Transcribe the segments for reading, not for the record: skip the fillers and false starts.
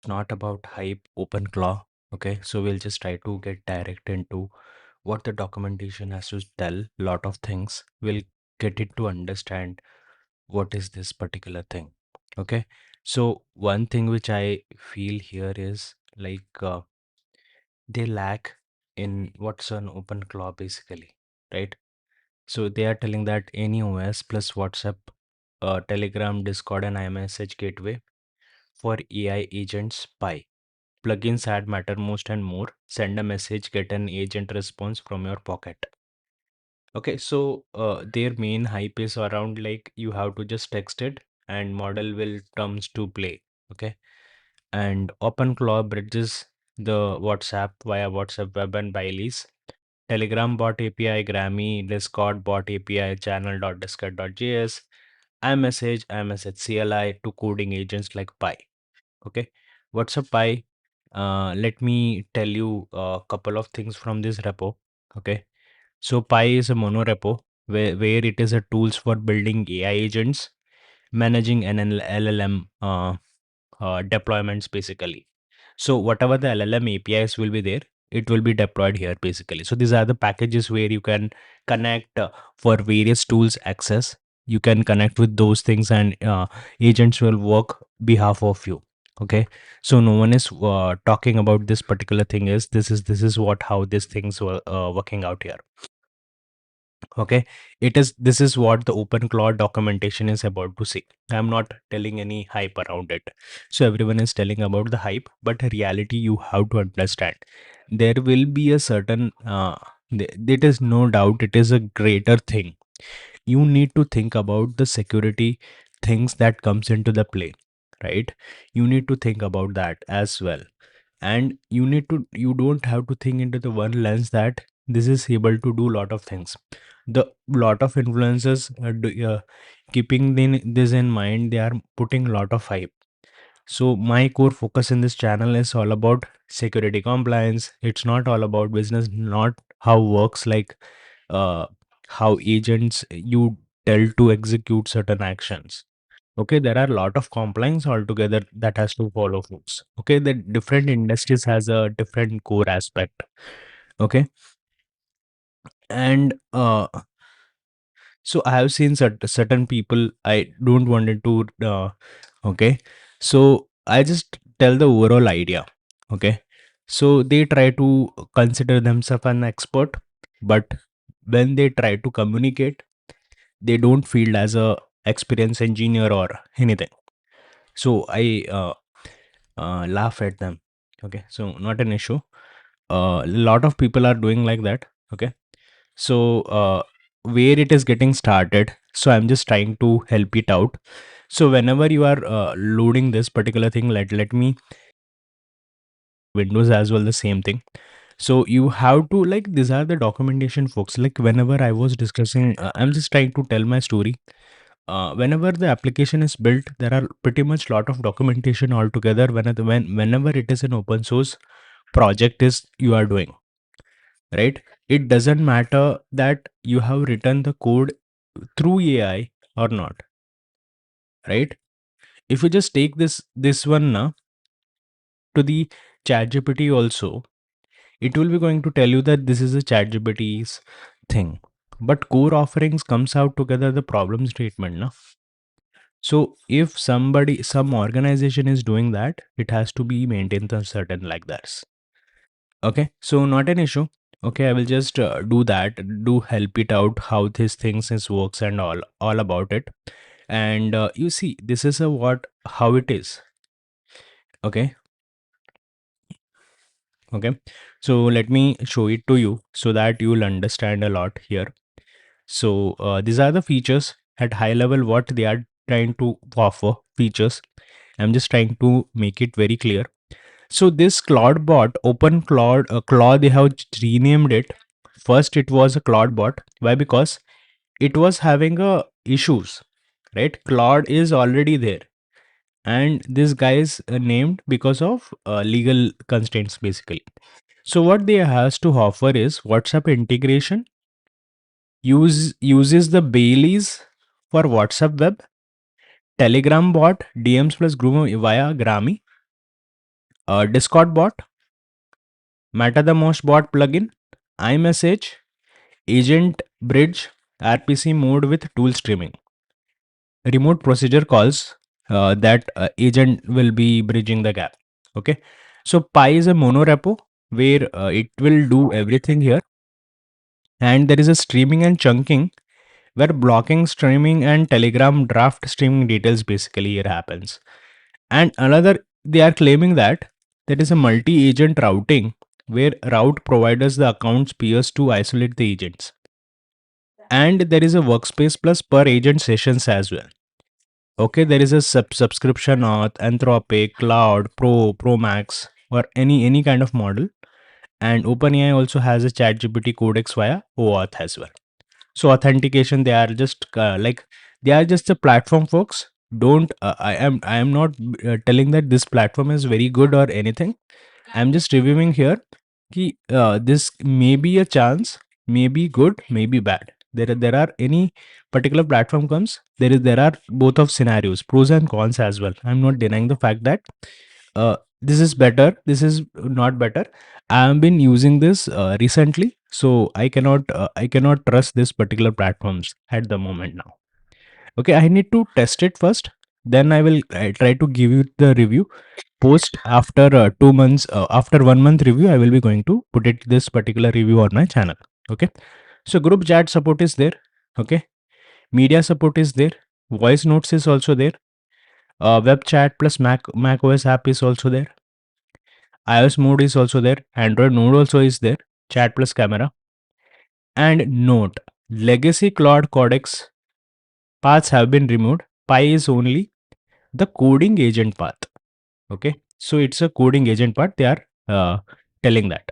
not about hype, Openclaw. Okay, so we'll just try to get direct into what the documentation has to tell. Lot of things. We'll get it to understand what is this particular thing. Okay, so one thing which I feel here is like they lack in what's an Openclaw basically, right? So they are telling that any OS plus WhatsApp, Telegram, Discord, and iMessage gateway for AI agents Pi. Plugins add Mattermost and more. Send a message, get an agent response from your pocket. Okay, so their main hype is around like you have to just text it and model will comes to play. Okay, and OpenClaw bridges the WhatsApp via WhatsApp Web and Baileys. Telegram bot API, Grammy, Discord bot API, channel.discord.js, iMessage CLI to coding agents like Pi. Okay, what's a Pi? Let me tell you a couple of things from this repo. Okay, so Pi is a mono repo where it is a tools for building AI agents, managing an LLM deployments basically. So whatever the LLM APIs will be there, it will be deployed here basically. So these are the packages where you can connect for various tools access. You can connect with those things and agents will work behalf of you. Okay, so no one is talking about this particular thing. Is this is what how these things were working out here. Okay, this is what the OpenClaw documentation is about to say. I'm not telling any hype around it. So everyone is telling about the hype, but reality you have to understand. There will be a certain it is no doubt it is a greater thing. You need to think about the security things that comes into the play, right? You need to think about that as well, and you don't have to think into the one lens that this is able to do lot of things. The lot of influencers keeping this in mind, they are putting lot of hype. So my core focus in this channel is all about security compliance. It's not all about business, not how works like uh, how agents you tell to execute certain actions. Okay, there are a lot of compliance altogether that has to follow rules. Okay, the different industries has a different core aspect. Okay, and so I have seen certain people. I don't wanted to. Okay, so I just tell the overall idea. Okay, so they try to consider themselves an expert, but when they try to communicate, they don't feel as a experienced engineer or anything. So I laugh at them. Okay, so not an issue. A lot of people are doing like that. Okay, so where it is getting started, so I'm just trying to help it out. So whenever you are loading this particular thing, let me Windows as well the same thing. So you have to like these are the documentation folks. Like whenever I was discussing, I'm just trying to tell my story. Whenever the application is built, there are pretty much lot of documentation altogether. Whenever it is an open source project is you are doing, right? It doesn't matter that you have written the code through AI or not, right? If you just take this one now to the ChatGPT also, it will be going to tell you that this is a ChatGPT's thing. But core offerings comes out together the problem statement now. So if some organization is doing that, it has to be maintained a certain like that. Okay, so not an issue. Okay, I will just do that, do help it out how this things is works and all about it. And you see, this is a what how it is. Okay, okay. So let me show it to you so that you'll understand a lot here. So these are the features at high level what they are trying to offer features. I'm just trying to make it very clear. So this Clawdbot, Claw, they have renamed it. First, it was a Clawdbot. Why? Because it was having a issues, right? Claude is already there, and this guy is named because of legal constraints, basically. So what they has to offer is WhatsApp integration, uses the Baileys for WhatsApp web, Telegram bot, DMs plus Groom via Grammy, Discord bot, Mattermost bot plugin, iMessage, Agent Bridge, RPC mode with tool streaming, remote procedure calls that agent will be bridging the gap. Okay, so Pi is a mono repo where it will do everything here, and there is a streaming and chunking where blocking streaming and Telegram draft streaming details basically here happens. And another, they are claiming that there is a multi-agent routing where route providers the accounts peers to isolate the agents. And there is a workspace plus per agent sessions as well. Okay, there is a subscription auth, Anthropic, Cloud, Pro Max, or any kind of model. And OpenAI also has a ChatGPT codex via OAuth as well. So authentication, they are just they are just a platform, folks. Don't I am not telling that this platform is very good or anything. I'm just reviewing here. This may be a chance, may be good, may be bad. There are any particular platform comes. There are both of scenarios, pros and cons as well. I'm not denying the fact that this is better, this is not better. I have been using this recently, so I cannot trust this particular platforms at the moment now. Okay, I need to test it first. Then I try to give you the review post after 2 months. After 1 month review, I will be going to put it this particular review on my channel. Okay, so group chat support is there. Okay, media support is there. Voice notes is also there. Web chat plus Mac OS app is also there. iOS mode is also there. Android node also is there. Chat plus camera. And note, legacy Claude codecs paths have been removed. Pi is only the coding agent path. Okay, so it's a coding agent path. They are telling that.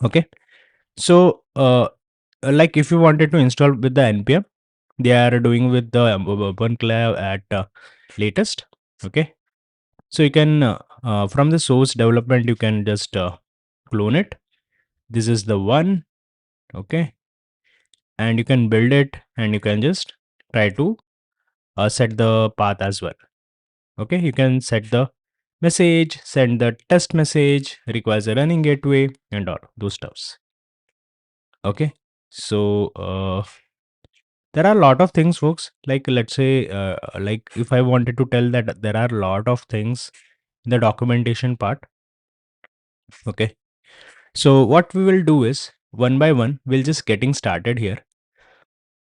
Okay, so like if you wanted to install with the npm, they are doing with the Openclaw at latest. Okay, so you can from the source development you can just clone it. This is the one. Okay, and you can build it and you can just try to set the path as well. Okay, you can set the message, send the test message, requires a running gateway and all those stuffs. Okay, so there are a lot of things, folks. Like let's say like if I wanted to tell that there are a lot of things in the documentation part. Okay, so what we will do is one by one we'll just getting started here.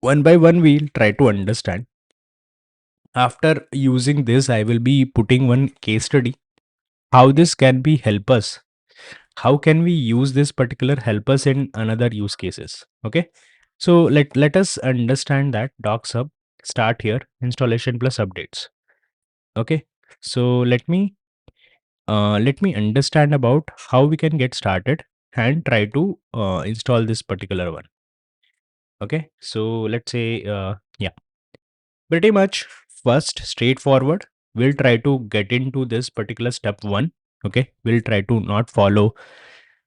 One by one we'll try to understand. After using this, I will be putting one case study how this can be help us. How can we use this particular help us in another use cases? Okay, so let us understand that docs hub start here, installation plus updates. Okay, so let me understand about how we can get started and try to install this particular one. Okay, so let's say yeah, pretty much first straightforward. We'll try to get into this particular step one. Okay, we'll try to not follow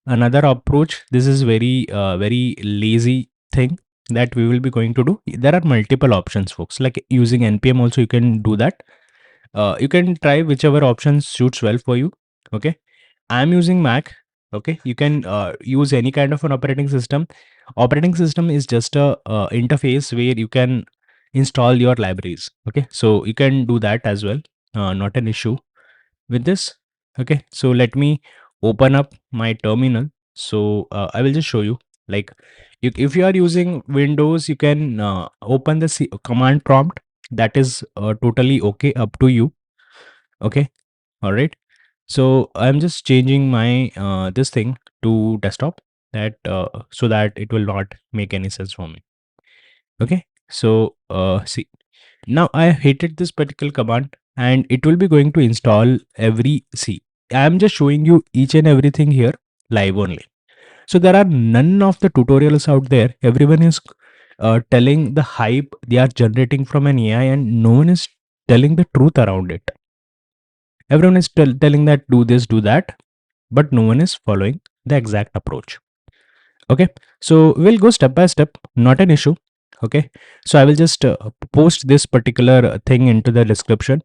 another approach. This is very lazy thing that we will be going to do. There are multiple options, folks. Like using npm also you can do that. You can try whichever option suits well for you. Okay, I'm using Mac. Okay, you can use any kind of an operating system. Operating system is just a interface where you can install your libraries. Okay, so you can do that as well. Not an issue with this. Okay, so let me open up my terminal. So I will just show you. Like if you are using Windows, you can open the command prompt. That is totally okay, up to you. Okay, all right. So I'm just changing my this thing to desktop, that so that it will not make any sense for me. Okay, so see, now I hated this particular command and it will be going to install every C. I'm just showing you each and everything here live only. So there are none of the tutorials out there. Everyone is telling the hype they are generating from an AI and no one is telling the truth around it. Everyone is telling that do this, do that, but no one is following the exact approach. Okay, so we'll go step by step, not an issue. Okay, so I will just post this particular thing into the description.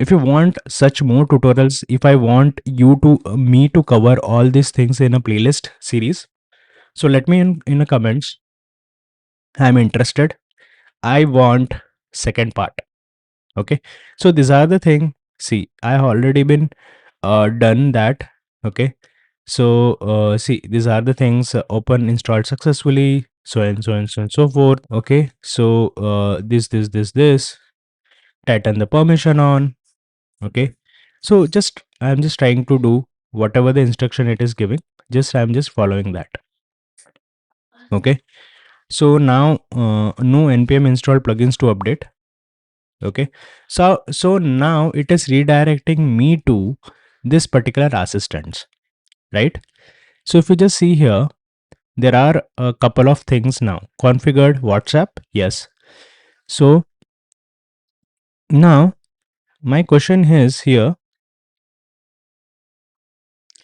If you want such more tutorials, if I want you to me to cover all these things in a playlist series, so let me in the comments. I'm interested. I want second part. Okay. So these are the thing. See, I have already been done that. Okay. So see, these are the things open installed successfully. So and so and so and so forth. Okay. So this tighten the permission on. Okay. So just I'm just trying to do whatever the instruction it is giving. Just I'm just following that. Okay. So now no npm install plugins to update. Okay. So now it is redirecting me to this particular assistants, right? So if you just see here, there are a couple of things now. Configured WhatsApp, yes. So now my question is here.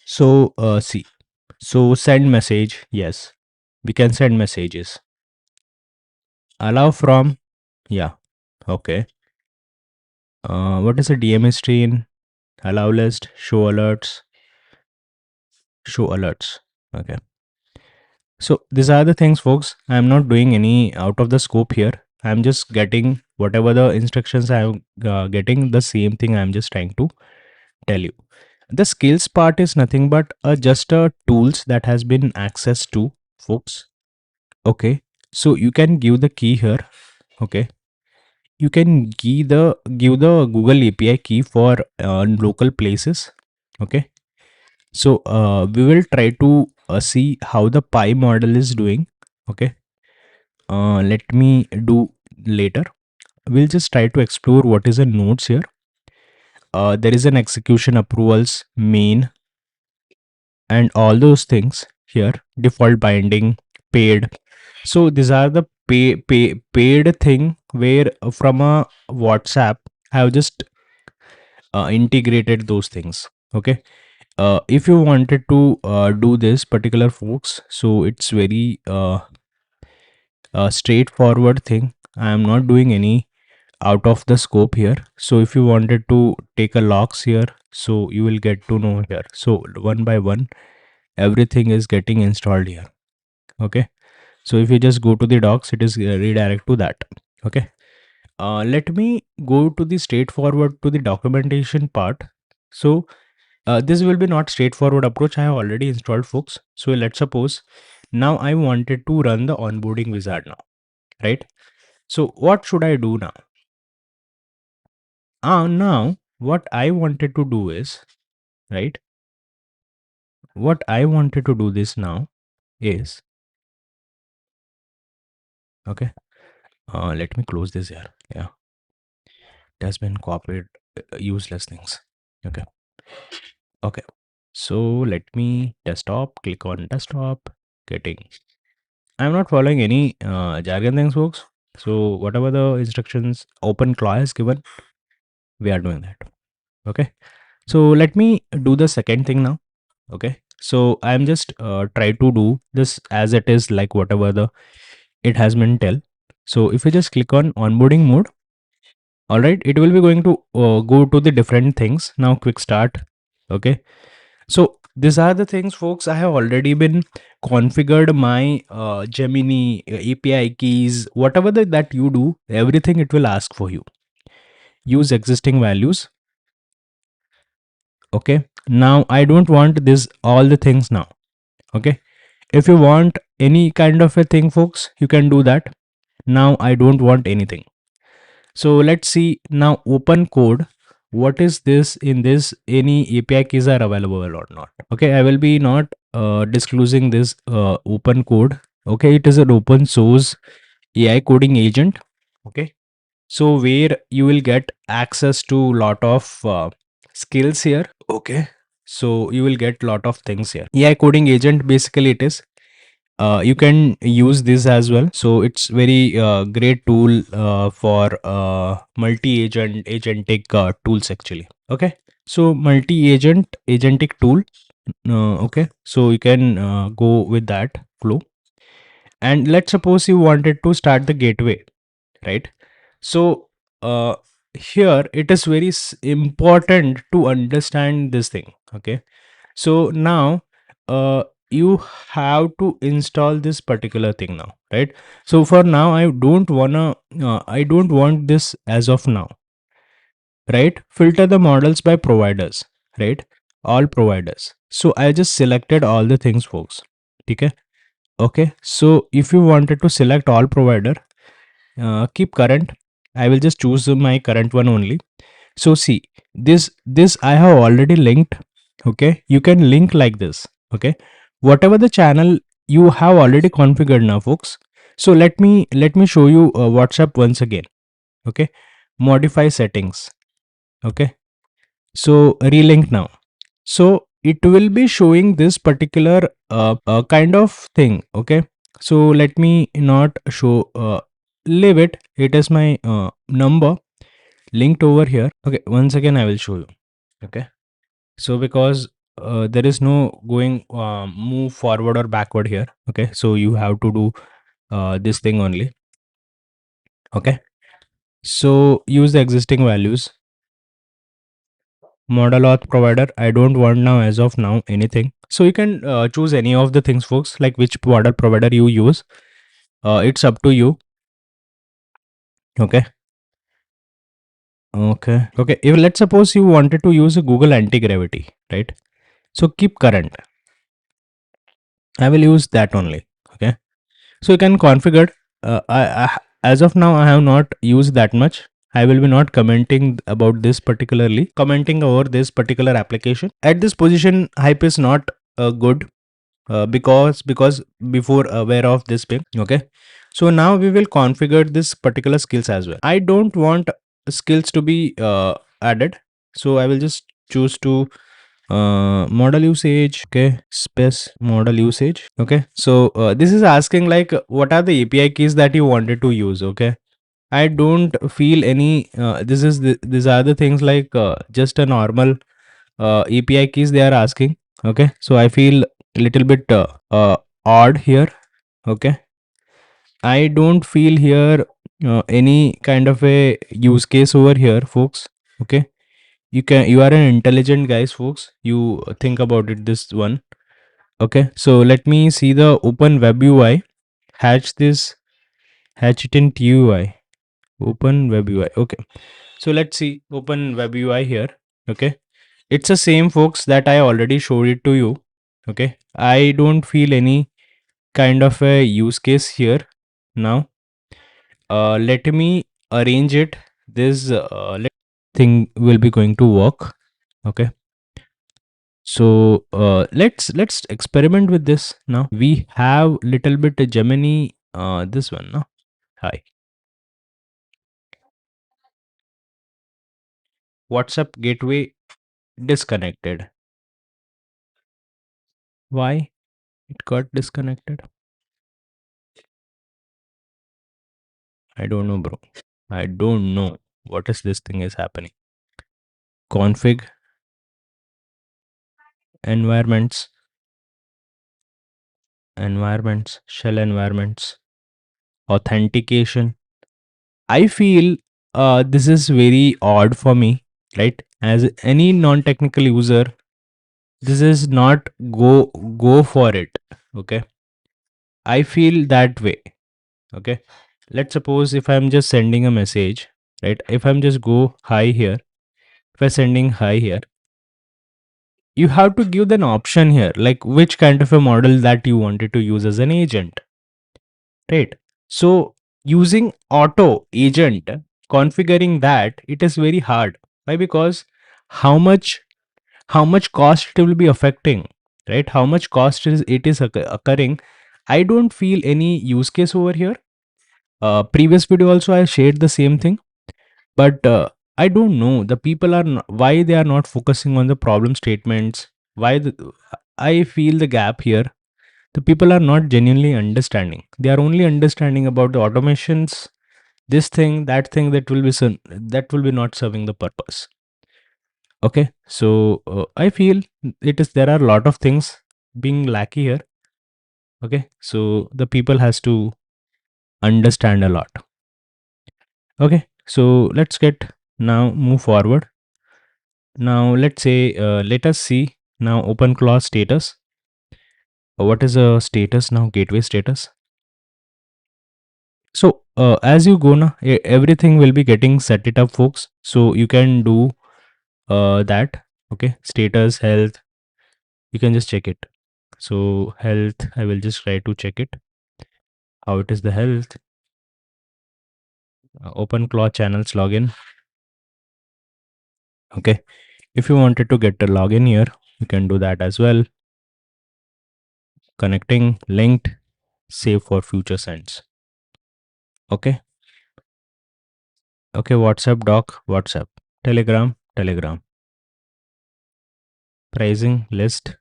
So see, so send message, yes, we can send messages. Allow from, yeah, okay. What is a DMS stream? Allow list, show alerts, show alerts. Okay. So these are the things, folks. I'm not doing any out of the scope here. I'm just getting whatever the instructions I'm getting, the same thing I'm just trying to tell you. The skills part is nothing but just a tools that has been accessed to, folks. Okay. So you can give the key here. Okay. You can give the Google API key for local places. Okay. So we will try to see how the pi model is doing. Okay. Let me do later. We'll just try to explore what is the nodes here. There is an execution approvals main and all those things here. Default binding, paid. So these are the paid thing where from a WhatsApp I have just integrated those things. Okay. If you wanted to do this particular, folks, so it's very straightforward thing. I am not doing any out of the scope here. So if you wanted to take a logs here, so you will get to know here. So one by one everything is getting installed here. Okay. So if you just go to the docs, it is redirect to that. Okay. Let me go to the straightforward to the documentation part. So this will be not straightforward approach. I have already installed, folks. So let's suppose now I wanted to run the onboarding wizard now, right? So what should I do now? Now what I wanted to do is, right? What I wanted to do this now is, okay. Let me close this here. Yeah, it has been copied. Useless things. Okay. Okay. So let me desktop. Click on desktop. Getting. I'm not following any jargon things, folks. So whatever the instructions Openclaw is given, we are doing that. Okay. So let me do the second thing now. Okay. So I'm just try to do this as it is, like whatever the it has been tell. So if you just click on onboarding mode, all right, it will be going to go to the different things. Now quick start. Okay. So these are the things, folks. I have already been configured my Gemini API keys, whatever that you do, everything it will ask for you. Use existing values. Okay. Now I don't want this all the things now. Okay. If you want any kind of a thing, folks, you can do that. Now I don't want anything. So let's see now open code. What is this in this? Any API keys are available or not? Okay, I will be not disclosing this open code. Okay, it is an open source AI coding agent. Okay, so where you will get access to lot of skills here. Okay, so you will get lot of things here. AI coding agent, basically it is you can use this as well. So it's very great tool for multi-agent agentic tools actually. Okay, so multi-agent agentic tool. Okay, so you can go with that flow. And let's suppose you wanted to start the gateway, right? So here it is very important to understand this thing. Okay, so now you have to install this particular thing now, right? So for now I don't want this as of now, right? Filter the models by providers, right? All providers. So I just selected all the things, folks. Okay. Okay. So if you wanted to select all provider, keep current. I will just choose my current one only. So see, this I have already linked. Okay. You can link like this. Okay. Whatever the channel you have already configured now, folks. So let me show you WhatsApp once again. Okay. Modify settings. Okay. So relink now. So it will be showing this particular kind of thing. Okay. So let me not show, leave it. It is my number linked over here. Okay. Once again, I will show you. Okay. So because there is no going move forward or backward here. Okay. So you have to do this thing only. Okay. So use the existing values. Model auth provider, I don't want now as of now anything. So you can choose any of the things, folks, like which model provider you use. It's up to you. Okay. Okay, if let's suppose you wanted to use a Google anti-gravity, right? So keep current. I will use that only. Okay. So you can configure. As of now I have not used that much. I will be not commenting about this particularly, commenting over this particular application. At this position, hype is not good, because before aware of this ping. Okay. So now we will configure this particular skills as well. I don't want skills to be added, so I will just choose to model usage. Okay, space model usage. Okay, so this is asking like what are the API keys that you wanted to use. Okay, I don't feel any these are the things like just a normal API keys they are asking. Okay, so I feel little bit odd here. Okay, I don't feel here any kind of a use case over here, folks. Okay, you are an intelligent guys, folks. You think about it, this one. Okay, so let me see the open web UI. Hatch it in TUI. Open web UI. Okay, so let's see open web UI here. Okay, it's the same, folks, that I already showed it to you. Okay, I don't feel any kind of a use case here now. Let me arrange it. This thing will be going to work. Okay, so let's experiment with this now. We have little bit Gemini, this one, no? Hi. WhatsApp gateway disconnected. Why it got disconnected? I don't know, bro. I don't know what is this thing is happening. Config environments, shell environments, authentication. I feel this is very odd for me, right? As any non-technical user, this is not go for it. Okay, I feel that way. Okay, let's suppose if I'm just sending a message, right? If I'm just go hi here, if I'm sending hi here, you have to give an option here, like which kind of a model that you wanted to use as an agent, right? So using auto agent, configuring that, it is very hard. Why? Because how much cost it will be affecting, right? How much cost is it is occurring. I don't feel any use case over here. Previous video also I shared the same thing, but I don't know the people are why they are not focusing on the problem statements. Why I feel the gap here. The people are not genuinely understanding. They are only understanding about the automations, this thing, that thing, that will be that will be not serving the purpose. Okay, so I feel it is there are a lot of things being lacky here. Okay, so the people has to understand a lot. Okay, so let's get Now move forward. Now let's say, let us see now OpenClaw status. What is a status now? Gateway status. So as you go now, everything will be getting set it up, folks. So you can do that. Okay, status, health. You can just check it. So health, I will just try to check it. How it is the health. OpenClaw channels login. Okay, if you wanted to get the login here, you can do that as well. Connecting, linked, save for future sends. Okay. Okay, WhatsApp doc, WhatsApp, Telegram, Telegram, pricing list,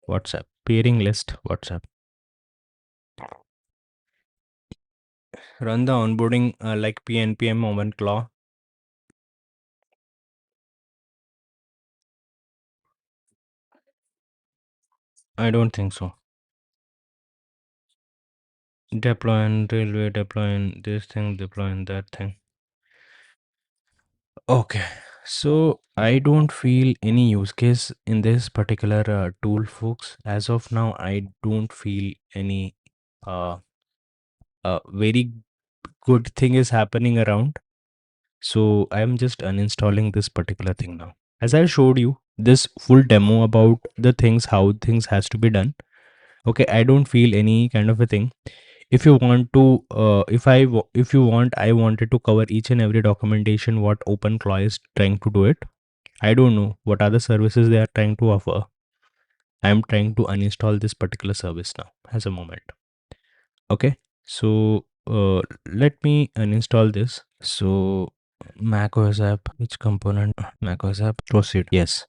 WhatsApp, pairing list, WhatsApp. Run the onboarding like PNPM moment claw. I don't think so. Deploying railway, deploying this thing, deploying that thing. Okay, so I don't feel any use case in this particular tool, folks. As of now, I don't feel any uh, very good thing is happening around. So I'm just uninstalling this particular thing now. As I showed you this full demo about the things, how things has to be done. Okay, I don't feel any kind of a thing. If you want to, if you want, I wanted to cover each and every documentation what OpenClaw is trying to do it. I don't know what are the services they are trying to offer. I am trying to uninstall this particular service now as a moment. Okay, so let me uninstall this. So macOS app, which component? macOS app, proceed. Yes.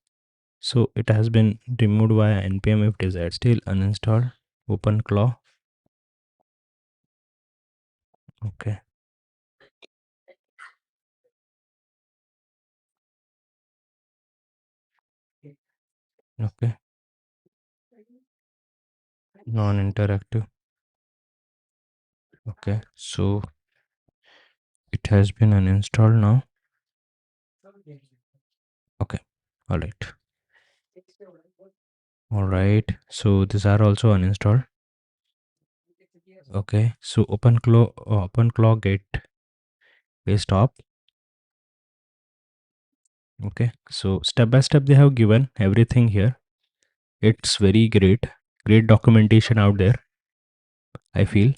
So it has been removed via npm if desired. Still uninstall. OpenClaw. Okay. Okay. Non-interactive. Okay. So it has been uninstalled now. Okay. All right. All right. So these are also uninstalled. Okay. So OpenClaw gateway stop. Okay. So step by step they have given everything here. It's very great. Great documentation out there, I feel.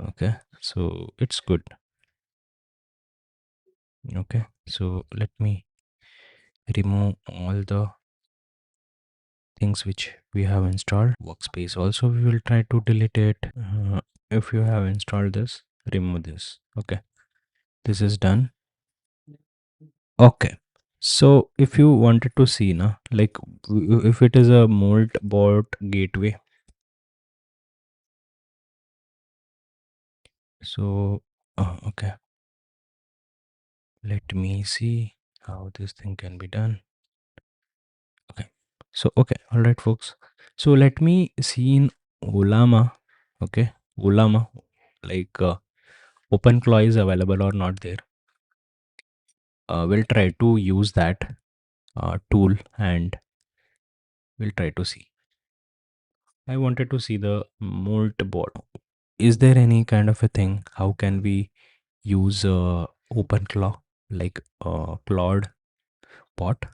Okay. So it's good. Okay. So let me remove all the things which we have installed. Workspace also we will try to delete it. If you have installed this, remove this. Okay, this is done. Okay, so if you wanted to see now, like if it is a mold bot gateway, so okay, let me see how this thing can be done. Okay, so okay, all right, folks. So let me see in Olama. Okay, Olama, like OpenClaw is available or not there. We'll try to use that tool and we'll try to see. I wanted to see the mold board. Is there any kind of a thing? How can we use OpenClaw like Claude bot?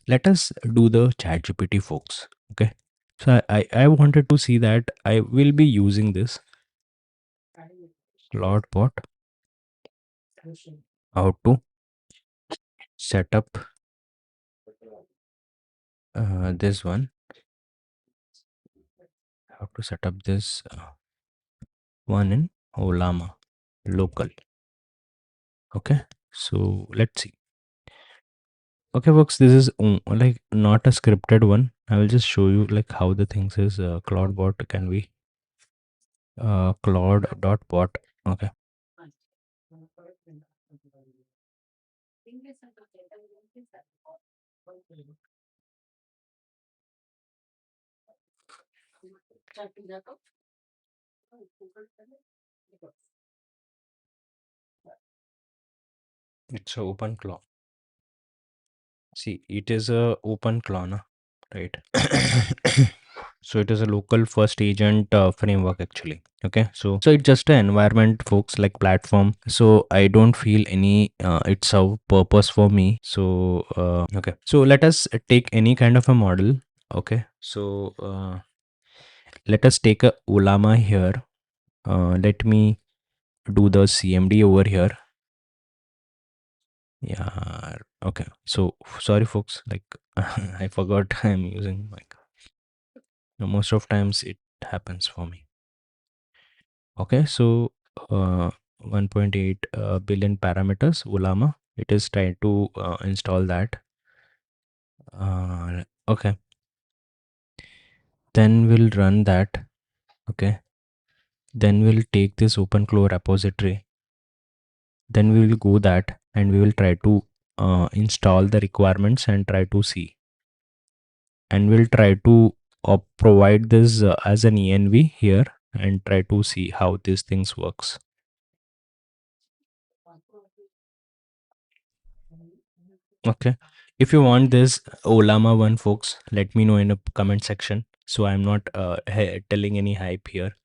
Let us do the ChatGPT, folks. Okay. So I wanted to see that I will be using this Claude bot. How to set up this one. How to set up this one in Olama local. Okay, so let's see. Okay, folks, this is like not a scripted one. I will just show you like how the things is Clawdbot can be Claude.bot. Okay, It's a open claw. See, it is a open claw, na? Right? So it is a local first agent framework actually. Okay, so it's just an environment, folks, like platform. So I don't feel any it's a purpose for me. So okay, so let us take any kind of a model. Okay, so let us take a Ulama here. Let me do the CMD over here. Yeah. Okay. So sorry, folks. Like I forgot I'm using mic. Most of times it happens for me. Okay. So 1.8 billion parameters Ulama. It is trying to install that. Okay. Then we'll run that. Okay. Then we'll take this OpenClaw repository. Then we will go that and we will try to install the requirements and try to see, and we'll try to provide this as an env here and try to see how these things works. Okay, if you want this Olama one, folks, let me know in a comment section, so I'm not telling any hype here.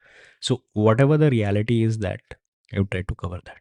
So whatever the reality is, that I will try to cover that.